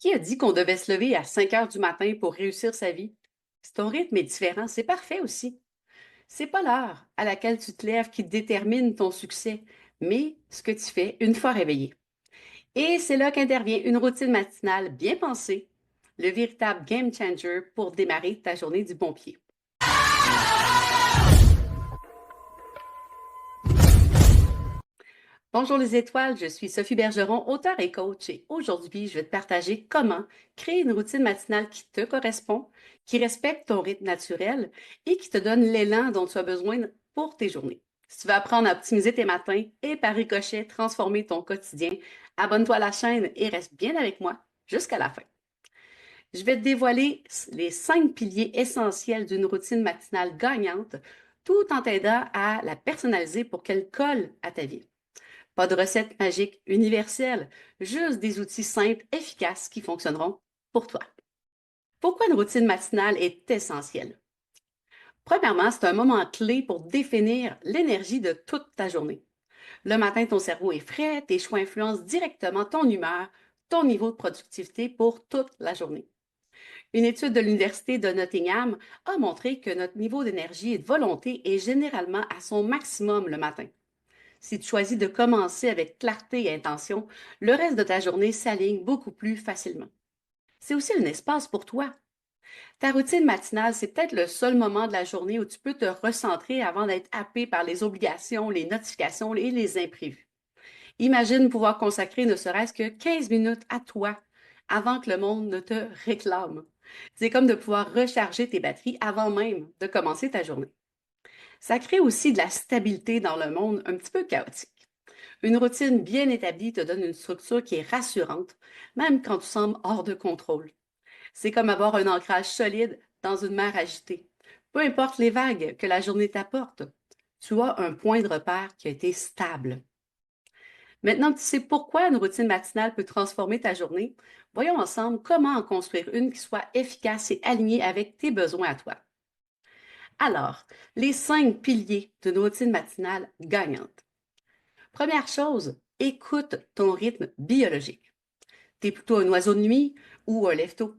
Qui a dit qu'on devait se lever à 5 heures du matin pour réussir sa vie? Si ton rythme est différent, c'est parfait aussi. C'est pas l'heure à laquelle tu te lèves qui détermine ton succès, mais ce que tu fais une fois réveillé. Et c'est là qu'intervient une routine matinale bien pensée, le véritable game changer pour démarrer ta journée du bon pied. Bonjour les étoiles, je suis Sophie Bergeron, auteure et coach, et aujourd'hui, je vais te partager comment créer une routine matinale qui te correspond, qui respecte ton rythme naturel et qui te donne l'élan dont tu as besoin pour tes journées. Si tu veux apprendre à optimiser tes matins et par ricochet transformer ton quotidien, abonne-toi à la chaîne et reste bien avec moi jusqu'à la fin. Je vais te dévoiler les 5 piliers essentiels d'une routine matinale gagnante, tout en t'aidant à la personnaliser pour qu'elle colle à ta vie. Pas de recette magique universelle, juste des outils simples, efficaces qui fonctionneront pour toi. Pourquoi une routine matinale est essentielle? Premièrement, c'est un moment clé pour définir l'énergie de toute ta journée. Le matin, ton cerveau est frais, tes choix influencent directement ton humeur, ton niveau de productivité pour toute la journée. Une étude de l'Université de Nottingham a montré que notre niveau d'énergie et de volonté est généralement à son maximum le matin. Si tu choisis de commencer avec clarté et intention, le reste de ta journée s'aligne beaucoup plus facilement. C'est aussi un espace pour toi. Ta routine matinale, c'est peut-être le seul moment de la journée où tu peux te recentrer avant d'être happé par les obligations, les notifications et les imprévus. Imagine pouvoir consacrer ne serait-ce que 15 minutes à toi avant que le monde ne te réclame. C'est comme de pouvoir recharger tes batteries avant même de commencer ta journée. Ça crée aussi de la stabilité dans le monde un petit peu chaotique. Une routine bien établie te donne une structure qui est rassurante, même quand tu sembles hors de contrôle. C'est comme avoir un ancrage solide dans une mer agitée. Peu importe les vagues que la journée t'apporte, tu as un point de repère qui a été stable. Maintenant que tu sais pourquoi une routine matinale peut transformer ta journée, voyons ensemble comment en construire une qui soit efficace et alignée avec tes besoins à toi. Alors, les 5 piliers d'une routine matinale gagnante. Première chose, écoute ton rythme biologique. T'es plutôt un oiseau de nuit ou un lève-tôt?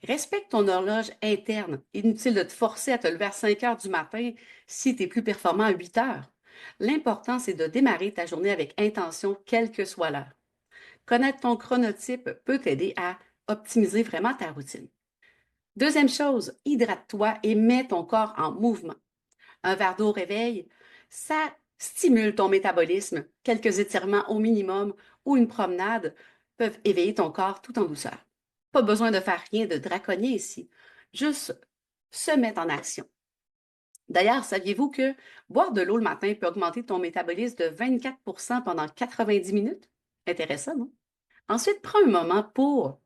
Respecte ton horloge interne. Inutile de te forcer à te lever à 5 heures du matin si tu es plus performant à 8 heures. L'important, c'est de démarrer ta journée avec intention, quelle que soit l'heure. Connaître ton chronotype peut t'aider à optimiser vraiment ta routine. Deuxième chose, hydrate-toi et mets ton corps en mouvement. Un verre d'eau réveille, ça stimule ton métabolisme. Quelques étirements au minimum ou une promenade peuvent éveiller ton corps tout en douceur. Pas besoin de faire rien de draconien ici, juste se mettre en action. D'ailleurs, saviez-vous que boire de l'eau le matin peut augmenter ton métabolisme de 24 pendant 90 minutes? Intéressant, non? Ensuite, prends un moment pour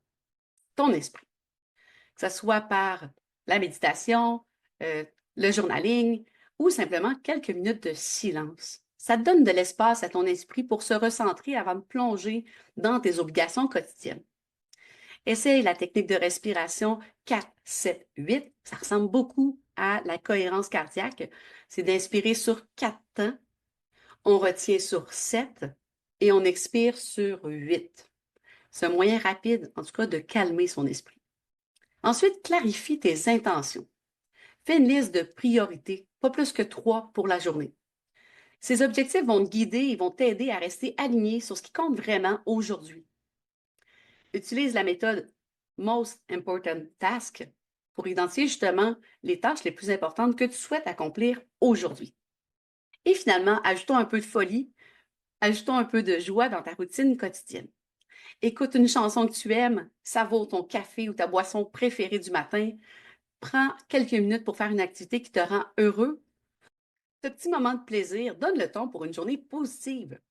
ton esprit, que ce soit par la méditation, euh, le journaling ou simplement quelques minutes de silence. Ça te donne de l'espace à ton esprit pour se recentrer avant de plonger dans tes obligations quotidiennes. Essaye la technique de respiration 4-7-8. Ça ressemble beaucoup à la cohérence cardiaque. C'est d'inspirer sur 4 temps, on retient sur 7 et on expire sur 8. C'est un moyen rapide, en tout cas, de calmer son esprit. Ensuite, clarifie tes intentions. Fais une liste de priorités, pas plus que 3 pour la journée. Ces objectifs vont te guider et vont t'aider à rester aligné sur ce qui compte vraiment aujourd'hui. Utilise la méthode Most Important Task pour identifier justement les tâches les plus importantes que tu souhaites accomplir aujourd'hui. Et finalement, ajoutons un peu de folie, ajoutons un peu de joie dans ta routine quotidienne. Écoute une chanson que tu aimes, savoure ton café ou ta boisson préférée du matin, prends quelques minutes pour faire une activité qui te rend heureux. Ce petit moment de plaisir donne le ton pour une journée positive.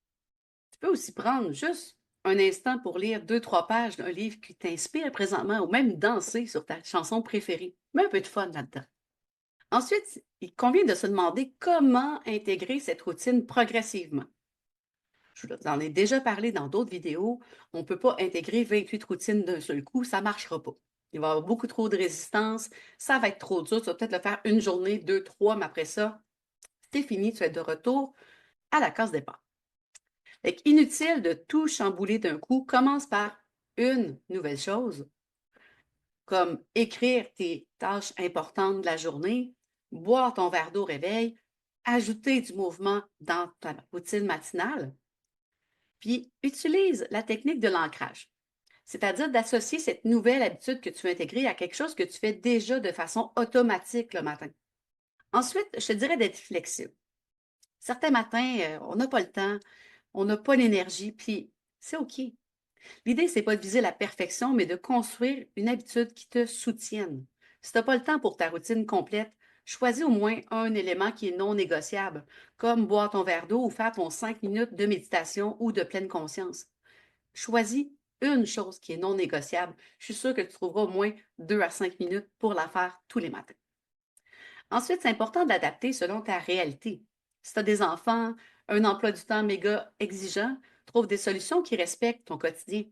Tu peux aussi prendre juste un instant pour lire 2, 3 pages d'un livre qui t'inspire présentement ou même danser sur ta chanson préférée. Mets un peu de fun là-dedans. Ensuite, il convient de se demander comment intégrer cette routine progressivement. Je vous en ai déjà parlé dans d'autres vidéos. On ne peut pas intégrer 28 routines d'un seul coup, ça ne marchera pas. Il va y avoir beaucoup trop de résistance, ça va être trop dur, tu vas peut-être le faire une journée, 2, 3, mais après ça, c'est fini, tu vas être de retour à la case départ. Inutile de tout chambouler d'un coup, commence par une nouvelle chose, comme écrire tes tâches importantes de la journée, boire ton verre d'eau au réveil, ajouter du mouvement dans ta routine matinale, puis utilise la technique de l'ancrage, c'est-à-dire d'associer cette nouvelle habitude que tu veux intégrer à quelque chose que tu fais déjà de façon automatique le matin. Ensuite, je te dirais d'être flexible. Certains matins, on n'a pas le temps, on n'a pas l'énergie, puis c'est OK. L'idée, c'est pas de viser la perfection, mais de construire une habitude qui te soutienne. Si tu n'as pas le temps pour ta routine complète, choisis au moins un élément qui est non négociable, comme boire ton verre d'eau ou faire ton 5 minutes de méditation ou de pleine conscience. Choisis une chose qui est non négociable. Je suis sûre que tu trouveras au moins 2 à 5 minutes pour la faire tous les matins. Ensuite, c'est important de l'adapter selon ta réalité. Si tu as des enfants, un emploi du temps méga exigeant, trouve des solutions qui respectent ton quotidien.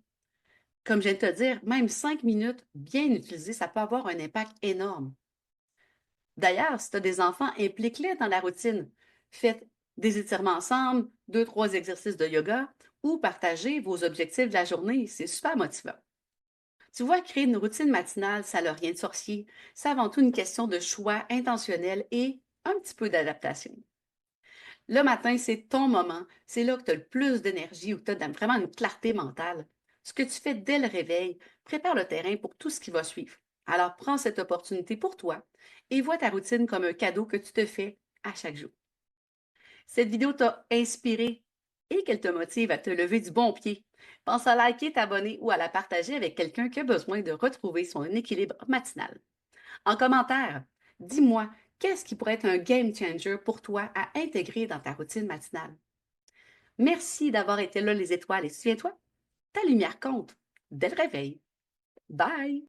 Comme je viens de te dire, même 5 minutes bien utilisées, ça peut avoir un impact énorme. D'ailleurs, si tu as des enfants, implique-les dans la routine. Faites des étirements ensemble, 2, 3 exercices de yoga ou partagez vos objectifs de la journée. C'est super motivant. Tu vois, créer une routine matinale, ça n'a rien de sorcier. C'est avant tout une question de choix intentionnel et un petit peu d'adaptation. Le matin, c'est ton moment. C'est là que tu as le plus d'énergie ou que tu as vraiment une clarté mentale. Ce que tu fais dès le réveil prépare le terrain pour tout ce qui va suivre. Alors prends cette opportunité pour toi et vois ta routine comme un cadeau que tu te fais à chaque jour. Cette vidéo t'a inspiré et qu'elle te motive à te lever du bon pied. Pense à liker, t'abonner ou à la partager avec quelqu'un qui a besoin de retrouver son équilibre matinal. En commentaire, dis-moi qu'est-ce qui pourrait être un game changer pour toi à intégrer dans ta routine matinale. Merci d'avoir été là, les étoiles, et souviens-toi, ta lumière compte dès le réveil. Bye!